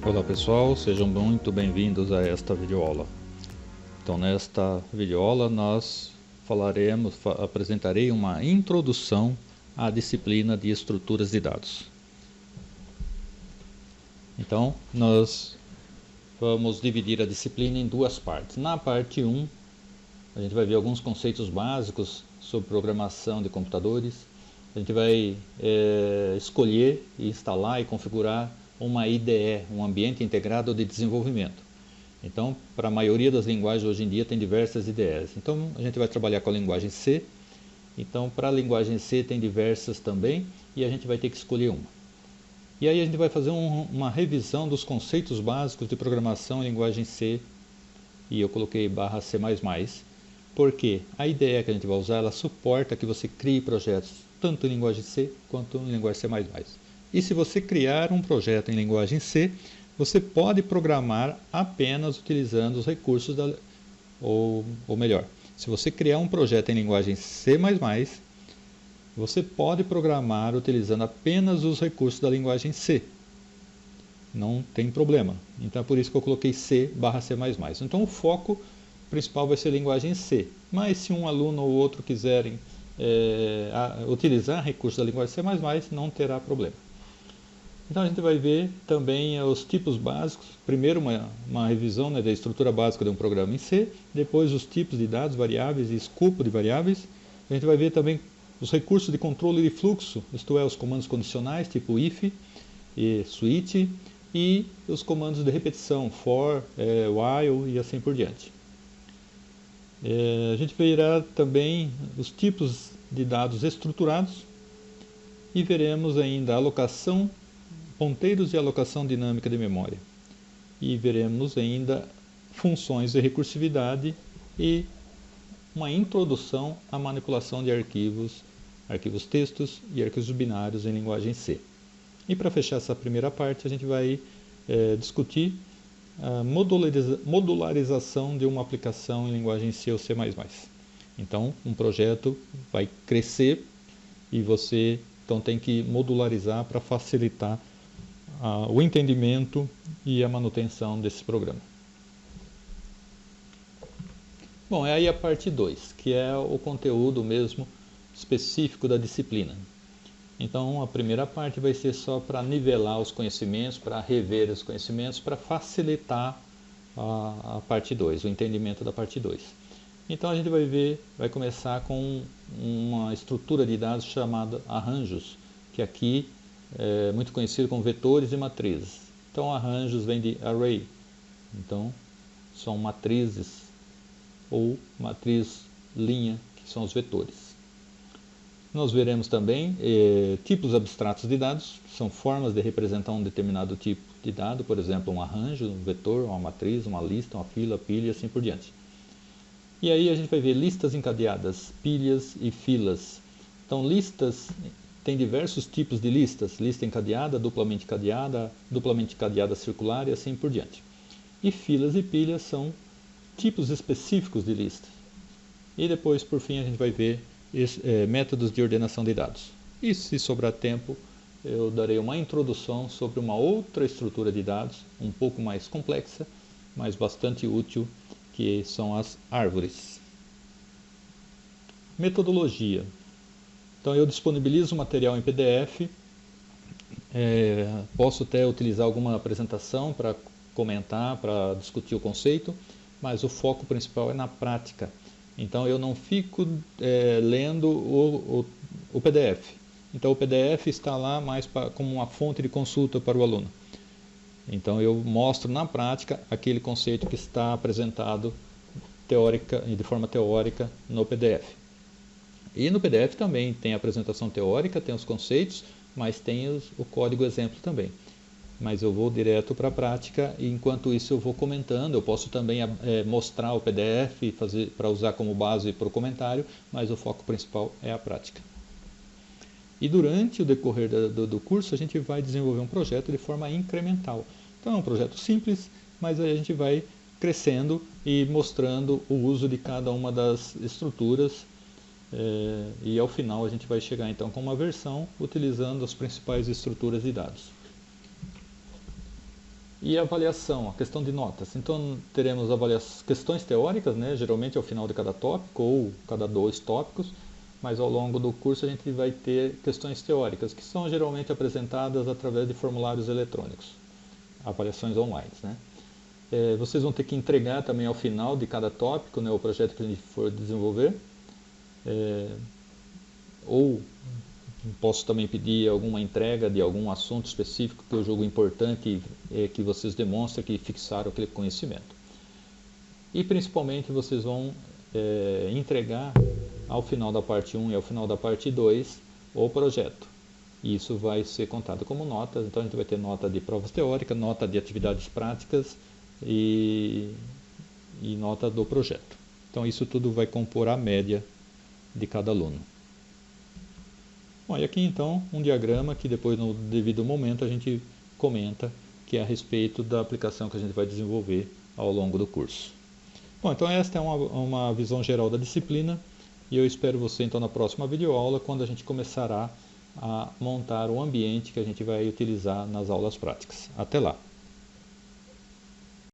Olá pessoal, sejam muito bem-vindos a esta videoaula. Então nesta videoaula apresentarei uma introdução à disciplina de estruturas de dados. Então nós vamos dividir a disciplina em duas partes. Na parte 1, a gente vai ver alguns conceitos básicos sobre programação de computadores. A gente vai escolher, instalar e configurar uma IDE, um ambiente integrado de desenvolvimento. Então, para a maioria das linguagens hoje em dia tem diversas IDEs. Então, a gente vai trabalhar com a linguagem C. Então, para a linguagem C tem diversas também e a gente vai ter que escolher uma. E aí a gente vai fazer uma revisão dos conceitos básicos de programação em linguagem C. E eu coloquei /C++, porque a IDE que a gente vai usar, ela suporta que você crie projetos tanto em linguagem C quanto em linguagem C++. E se você criar um projeto em linguagem C, você pode programar apenas utilizando os recursos ou melhor, se você criar um projeto em linguagem C++, você pode programar utilizando apenas os recursos da linguagem C. Não tem problema. Então é por isso que eu coloquei C/C++. Então o foco principal vai ser a linguagem C. Mas se um aluno ou outro quiserem utilizar recursos da linguagem C++, não terá problema. Então a gente vai ver também os tipos básicos. Primeiro uma revisão da estrutura básica de um programa em C. Depois os tipos de dados, variáveis e escopo de variáveis. A gente vai ver também os recursos de controle de fluxo, isto é, os comandos condicionais, tipo if e switch. E os comandos de repetição, for, while e assim por diante. A gente verá também os tipos de dados estruturados. E veremos ainda a alocação, ponteiros e alocação dinâmica de memória. E veremos ainda funções de recursividade e uma introdução à manipulação de arquivos textos e arquivos binários em linguagem C. E para fechar essa primeira parte, a gente vai discutir a modularização de uma aplicação em linguagem C ou C++. Então, um projeto vai crescer e você então tem que modularizar para facilitar o entendimento e a manutenção desse programa. Bom, é aí a parte 2, que é o conteúdo mesmo específico da disciplina. Então, a primeira parte vai ser só para nivelar os conhecimentos, para rever os conhecimentos, para facilitar a parte 2, o entendimento da parte 2. Então, a gente vai começar com uma estrutura de dados chamada arranjos, que aqui é muito conhecido como vetores e matrizes. Então, arranjos vem de array. Então, são matrizes ou matriz linha, que são os vetores. Nós veremos também tipos abstratos de dados, que são formas de representar um determinado tipo de dado, por exemplo, um arranjo, um vetor, uma matriz, uma lista, uma fila, pilha e assim por diante. E aí a gente vai ver listas encadeadas, pilhas e filas. Então, listas, tem diversos tipos de listas, lista encadeada, duplamente cadeada circular e assim por diante. E filas e pilhas são tipos específicos de lista. E depois, por fim, a gente vai ver métodos de ordenação de dados. E se sobrar tempo, eu darei uma introdução sobre uma outra estrutura de dados, um pouco mais complexa, mas bastante útil, que são as árvores. Metodologia. Então eu disponibilizo o material em PDF, posso até utilizar alguma apresentação para comentar, para discutir o conceito, mas o foco principal é na prática. Então eu não fico lendo o PDF. Então o PDF está lá mais como uma fonte de consulta para o aluno. Então eu mostro na prática aquele conceito que está apresentado de forma teórica no PDF. E no PDF também tem a apresentação teórica, tem os conceitos, mas tem o código exemplo também. Mas eu vou direto para a prática e enquanto isso eu vou comentando. Eu posso também mostrar o PDF para usar como base para o comentário, mas o foco principal é a prática. E durante o decorrer do curso a gente vai desenvolver um projeto de forma incremental. Então é um projeto simples, mas a gente vai crescendo e mostrando o uso de cada uma das estruturas e ao final a gente vai chegar então com uma versão utilizando as principais estruturas de dados. E a avaliação, a questão de notas. Então teremos questões teóricas, né, geralmente ao final de cada tópico ou cada 2 tópicos, mas ao longo do curso a gente vai ter questões teóricas, que são geralmente apresentadas através de formulários eletrônicos, avaliações online, né? Vocês vão ter que entregar também ao final de cada tópico, né, o projeto que a gente for desenvolver, ou posso também pedir alguma entrega de algum assunto específico que eu julgo importante que vocês demonstrem que fixaram aquele conhecimento. E principalmente vocês vão entregar ao final da parte 1 e ao final da parte 2 o projeto. E isso vai ser contado como notas, então a gente vai ter nota de provas teóricas, nota de atividades práticas e nota do projeto. Então isso tudo vai compor a média de cada aluno. Bom, e aqui então um diagrama que depois no devido momento a gente comenta, que é a respeito da aplicação que a gente vai desenvolver ao longo do curso. Bom, então esta é uma visão geral da disciplina e eu espero você então na próxima videoaula, quando a gente começará a montar o ambiente que a gente vai utilizar nas aulas práticas. Até lá!